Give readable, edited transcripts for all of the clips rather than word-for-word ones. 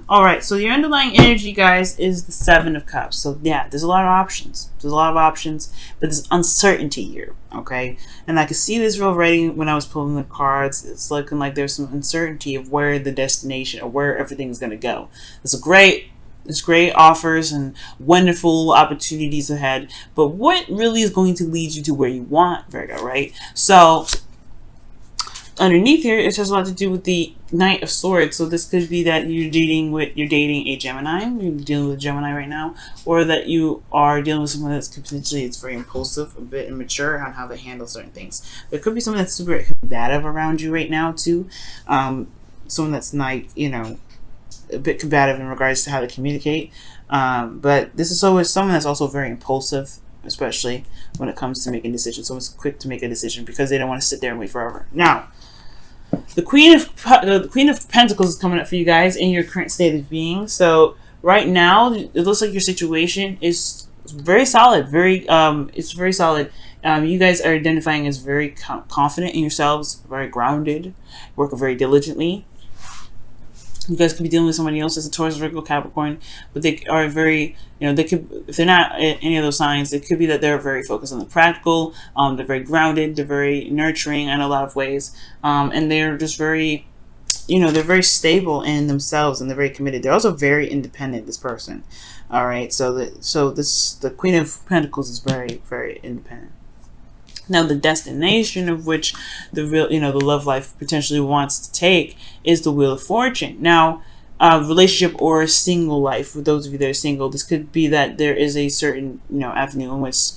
All right, so your underlying energy, guys, is the Seven of Cups. So yeah, there's a lot of options. There's a lot of options, but there's uncertainty here. Okay, and I could see this already when I was pulling the cards. It's looking like there's some uncertainty of where the destination or where everything's going to go. There's great offers and wonderful opportunities ahead, but what really is going to lead you to where you want, Virgo, right? So underneath here, it has a lot to do with the Knight of Swords. So this could be that you're dating a Gemini. You're dealing with a Gemini right now, or that you are dealing with someone that's potentially it's very impulsive, a bit immature on how they handle certain things. There could be someone that's super combative around you right now too. Someone that's not, a bit combative in regards to how to communicate. But this is always someone that's also very impulsive, especially when it comes to making decisions. Someone's quick to make a decision because they don't want to sit there and wait forever. Now, the Queen of Pentacles is coming up for you guys in your current state of being. So right now, it looks like your situation is very solid. It's very solid. You guys are identifying as very confident in yourselves, very grounded, work very diligently. You guys could be dealing with somebody else as a Taurus, Virgo, Capricorn, but they are very, they could, if they're not any of those signs, it could be that they're very focused on the practical, they're very grounded, they're very nurturing in a lot of ways, and they're just very, they're very stable in themselves, and they're very committed. They're also very independent, this person. All right, so the Queen of Pentacles is very, very independent. Now, the destination of which the real, the love life potentially wants to take is the Wheel of Fortune. Now, relationship or a single life, for those of you that are single, this could be that there is a certain, avenue in which,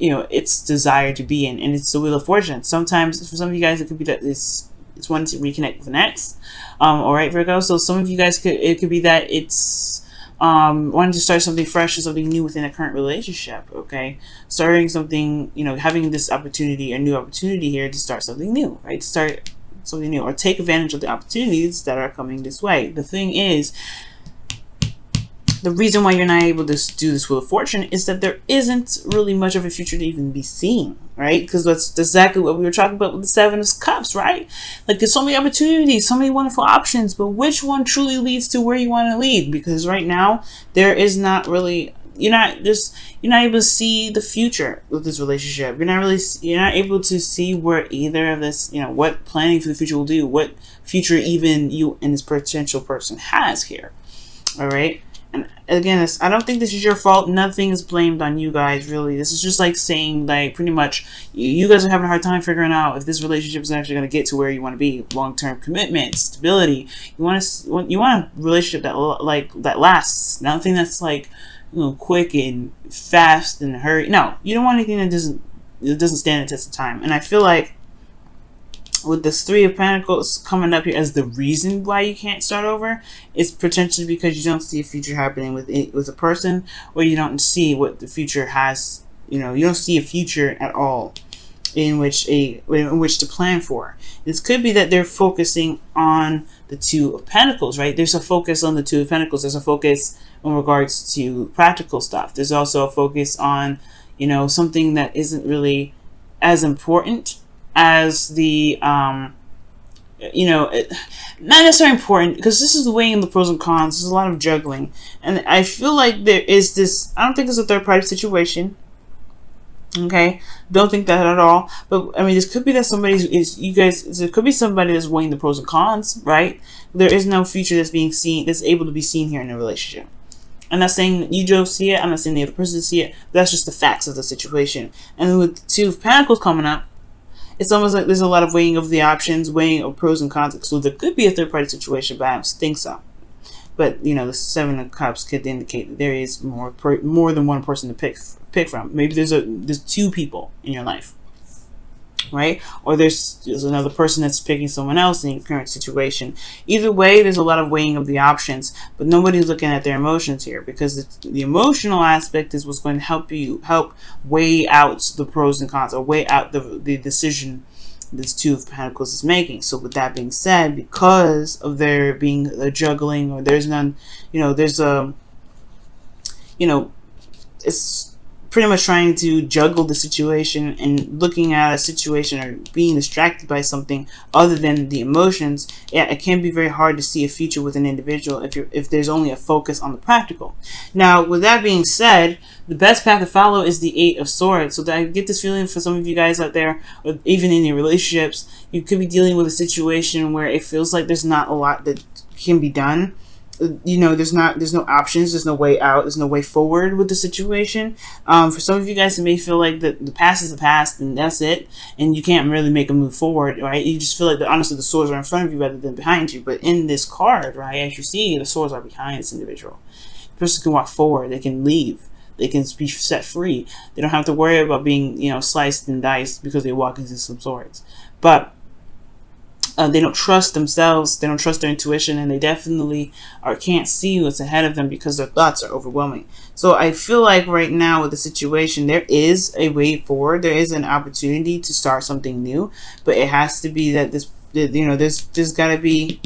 it's desired to be in, and it's the Wheel of Fortune. Sometimes, for some of you guys, it could be that it's one to reconnect with an ex. All right, Virgo. So some of you guys it could be that it's wanting to start something fresh or something new within a current relationship. Okay, starting something, having this opportunity, a new opportunity here to start something new, right? To start something new or take advantage of the opportunities that are coming this way. The thing is, the reason why you're not able to do this Wheel of Fortune is that there isn't really much of a future to even be seen, right? Because that's exactly what we were talking about with the Seven of Cups, right? Like, there's so many opportunities, so many wonderful options, but which one truly leads to where you want to lead? Because right now, there is not really, you're not able to see the future with this relationship. You're not able to see where either of this, what planning for the future will do, what future even you and this potential person has here. All right. And again, I don't think this is your fault. Nothing is blamed on you guys, really. This is just like saying, like, pretty much, you guys are having a hard time figuring out if this relationship is actually going to get to where you want to be. Long-term commitment, stability. You want a relationship that lasts. Nothing that's like, quick and fast and hurry. No, you don't want anything that doesn't stand the test of time. And I feel like with this Three of Pentacles coming up here as the reason why you can't start over, it's potentially because you don't see a future happening with a person, or you don't see what the future has. You don't see a future at all in which to plan for. This could be that they're focusing on the Two of Pentacles, right? There's a focus on the Two of Pentacles. There's a focus in regards to practical stuff. There's also a focus on, something that isn't really as important as the not necessarily important, because this is weighing the pros and cons. There's a lot of juggling, and I feel like there is this, I don't think it's a third party situation. Okay, don't think that at all. But I mean, this could be that there could be somebody that's weighing the pros and cons, right? There is no future that's able to be seen here in a relationship. I'm not saying that you don't see it, I'm not saying the other person see it, but that's just the facts of the situation. And with the Two of Pentacles coming up, it's almost like there's a lot of weighing of the options, weighing of pros and cons. So there could be a third party situation, but I don't think so. But the Seven of Cups could indicate that there is more than one person to pick from. Maybe there's two people in your life, right? Or there's another person that's picking someone else in your current situation. Either way, there's a lot of weighing of the options, but nobody's looking at their emotions here, because the emotional aspect is what's going to help weigh out the pros and cons, or weigh out the decision this Two of Pentacles is making. So with that being said, because of there being a juggling, or there's none, it's pretty much trying to juggle the situation and looking at a situation or being distracted by something other than the emotions, it can be very hard to see a future with an individual if there's only a focus on the practical. Now, with that being said, the best path to follow is the Eight of Swords. So that I get this feeling for some of you guys out there, or even in your relationships, you could be dealing with a situation where it feels like there's not a lot that can be done. There's no options, there's no way out, there's no way forward with the situation. For some of you guys, it may feel like the past is the past and that's it, and you can't really make a move forward, right? You just feel like honestly the swords are in front of you rather than behind you. But in this card, right, as you see, the swords are behind this individual. The person can walk forward, they can leave, they can be set free. They don't have to worry about being, sliced and diced because they walk into some swords. But they don't trust themselves, they don't trust their intuition, and they definitely can't see what's ahead of them because their thoughts are overwhelming. So I feel like right now with the situation, there is a way forward, there is an opportunity to start something new, but it has to be that there's got to be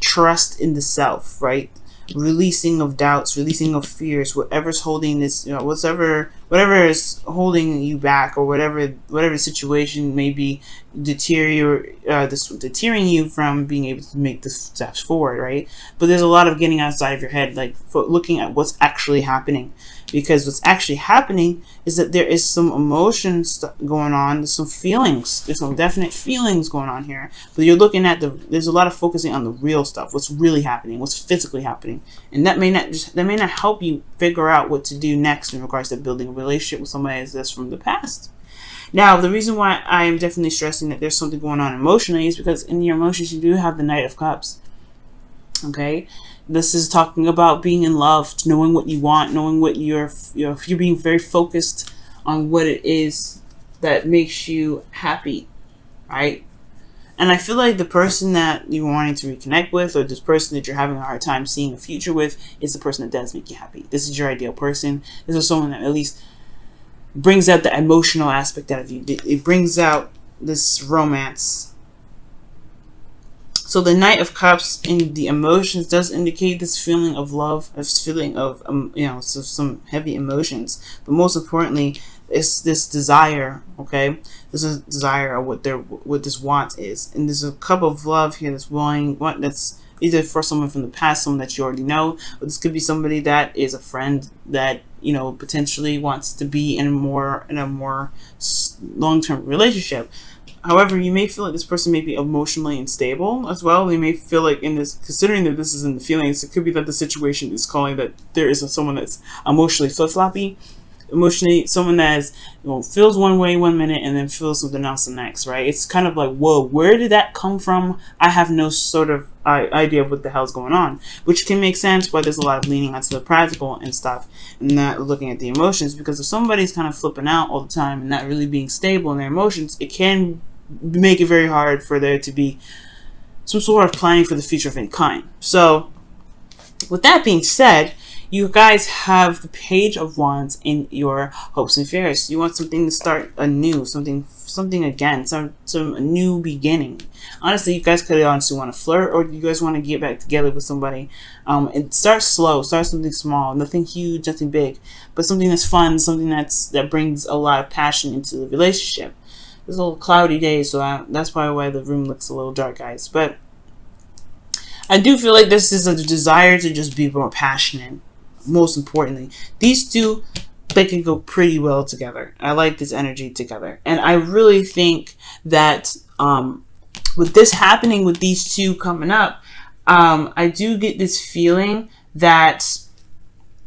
trust in the self, right? Releasing of doubts, releasing of fears, whatever's holding this, whatever is holding you back, or whatever situation may be deterring you from being able to make the steps forward, right? But there's a lot of getting outside of your head, like looking at what's actually happening, because what's actually happening is that there is some emotions going on, there's some definite feelings going on here, but you're looking at there's a lot of focusing on the real stuff, what's really happening, what's physically happening, and that may not help you figure out what to do next in regards to building a relationship with somebody that's from the past. Now, the reason why I am definitely stressing that there's something going on emotionally is because in your emotions you do have the Knight of Cups. Okay, this is talking about being in love, knowing what you want, knowing what you're being very focused on what it is that makes you happy, right? And I feel like the person that you're wanting to reconnect with, or this person that you're having a hard time seeing a future with, is the person that does make you happy. This is your ideal person. This is someone that at least brings out the emotional aspect out of you. It brings out this romance. So the Knight of Cups in the emotions does indicate this feeling of love, this feeling of some heavy emotions. But most importantly, it's this desire. Okay, this is a desire of what this want is, and there's a cup of love here that's that's either for someone from the past, someone that you already know, or this could be somebody that is a friend that potentially wants to be in a more long-term relationship. However, you may feel like this person may be emotionally unstable as well. They may feel like considering that this is in the feelings, it could be that the situation is calling that there is someone that's emotionally flip-floppy. Emotionally, someone that is, feels one way one minute and then feels something else the next, right? It's kind of like, whoa, where did that come from? I have no sort of idea of what the hell's going on, which can make sense why there's a lot of leaning onto the practical and stuff and not looking at the emotions, because if somebody's kind of flipping out all the time and not really being stable in their emotions, it can make it very hard for there to be some sort of planning for the future of any kind. So with that being said, you guys have the Page of Wands in your hopes and fears. You want something to start anew, something again, some new beginning. Honestly, you guys could honestly want to flirt, or you guys want to get back together with somebody. And start slow, start something small, nothing huge, nothing big, but something that's fun, something that brings a lot of passion into the relationship. It's a little cloudy day, so that's probably why the room looks a little dark, guys. But I do feel like this is a desire to just be more passionate. Most importantly, these two, they can go pretty well together. I like this energy together, and I really think that with this happening, with these two coming up, I do get this feeling that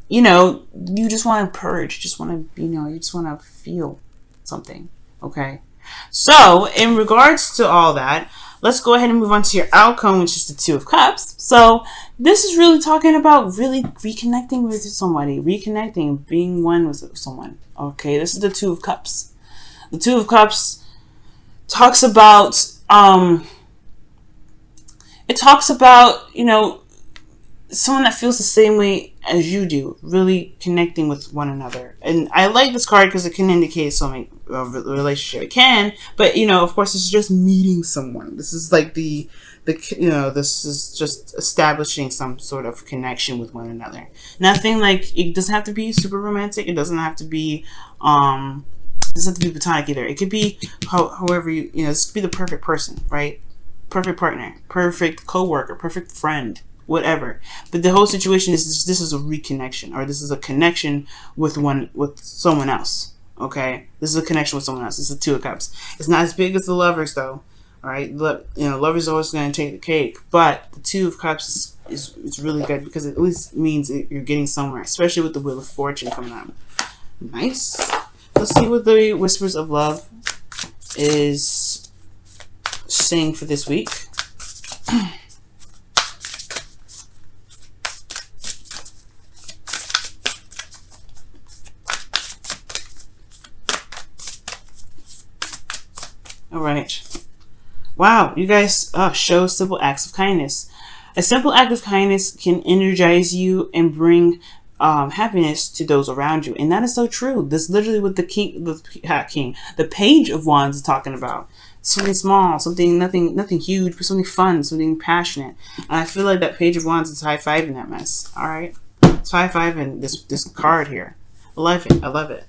you just want to purge, just want to you just want to feel something. Okay, so in regards to all that, let's go ahead and move on to your outcome, which is the Two of Cups. So this is really talking about really reconnecting with somebody, reconnecting, being one with someone. Okay, this is the Two of Cups. The Two of Cups talks about, someone that feels the same way as you do, really connecting with one another. And I like this card because it can indicate something of a relationship. It can, but of course, it's just meeting someone. This is like the this is just establishing some sort of connection with one another. Nothing like, it doesn't have to be super romantic. It doesn't have to be platonic either. It could be however this could be the perfect person, right? Perfect partner, perfect coworker, perfect friend, whatever. But the whole situation is this is a reconnection, or this is a connection with someone else. Okay, this is a connection with someone else. This is the Two of Cups. It's not as big as the Lovers, though. All right, Lovers always going to take the cake, but the Two of Cups is really good because it at least means you're getting somewhere, especially with the Wheel of Fortune coming out. Nice. Let's see what the Whispers of Love is saying for this week. All right. Wow, you guys show simple acts of kindness. A simple act of kindness can energize you and bring happiness to those around you, and that is so true. This is literally what the Page of Wands is talking about. Something small, something nothing huge, but something fun, something passionate. And I feel like that Page of Wands is high-fiving that mess. All right, it's high-fiving this card here. I love it. I love it.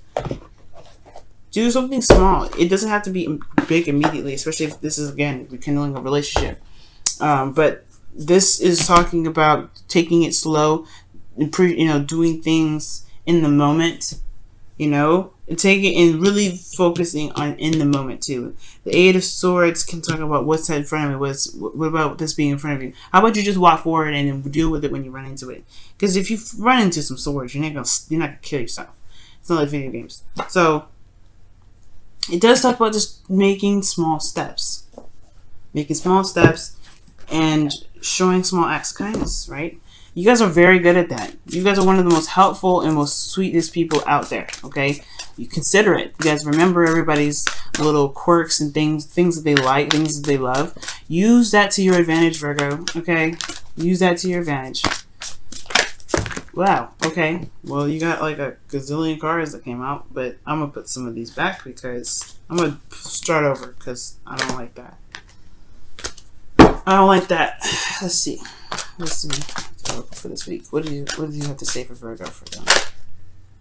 Do something small. It doesn't have to be big immediately, especially if this is, again, rekindling a relationship. But this is talking about taking it slow, and doing things in the moment, and taking and really focusing on in the moment too. The Eight of Swords can talk about what's in front of me. What about this being in front of you? How about you just walk forward and then deal with it when you run into it? Because if you run into some swords, you're not gonna kill yourself. It's not like video games. So it does talk about just making small steps. And showing small acts of kindness, right? You guys are very good at that. You guys are one of the most helpful and most sweetest people out there, okay? You consider it. You guys remember everybody's little quirks and things that they like, things that they love. Use that to your advantage, Virgo, okay? Use that to your advantage. Wow, okay. Well, you got like a gazillion cards that came out, but I'm going to put some of these back because I'm going to start over because I don't like that. I don't like that. Let's see. For this week. What do you have to say for Virgo for them?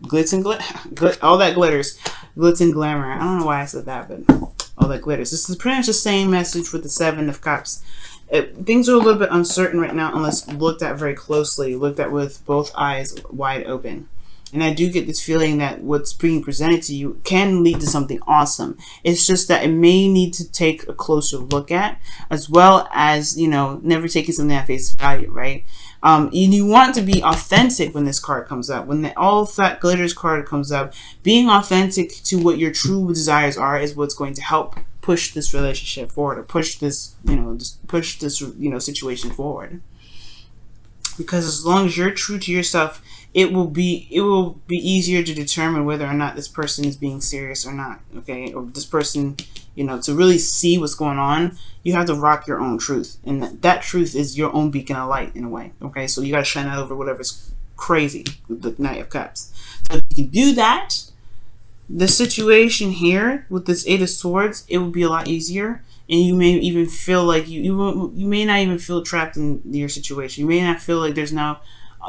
Glitz and all that glitters. Glitz and glamour. I don't know why I said that, but all that glitters. This is pretty much the same message with the Seven of Cups. Things are a little bit uncertain right now unless looked at very closely, looked at with both eyes wide open. And I do get this feeling that what's being presented to you can lead to something awesome. It's just that it may need to take a closer look at, as well as, never taking something at face value, right? And you want to be authentic when this card comes up. When the All That Glitters card comes up, being authentic to what your true desires are is what's going to help push this relationship forward, or push this, situation forward. Because as long as you're true to yourself, it will be easier to determine whether or not this person is being serious or not, okay? Or this person, to really see what's going on, you have to rock your own truth. And that truth is your own beacon of light in a way, okay? So you got to shine that over whatever's crazy with the Knight of Cups. So if you can do that, the situation here with this Eight of Swords, it would be a lot easier. And you may even feel like you may not even feel trapped in your situation. You may not feel like there's no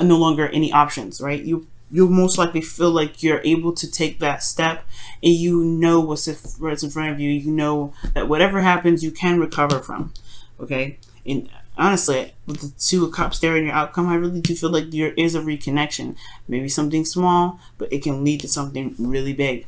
longer any options, right? You'll most likely feel like you're able to take that step, and you know what's in front of you. You know that whatever happens, you can recover from, okay? And honestly, with the Two of Cups there in your outcome, I really do feel like there is a reconnection. Maybe something small, but it can lead to something really big.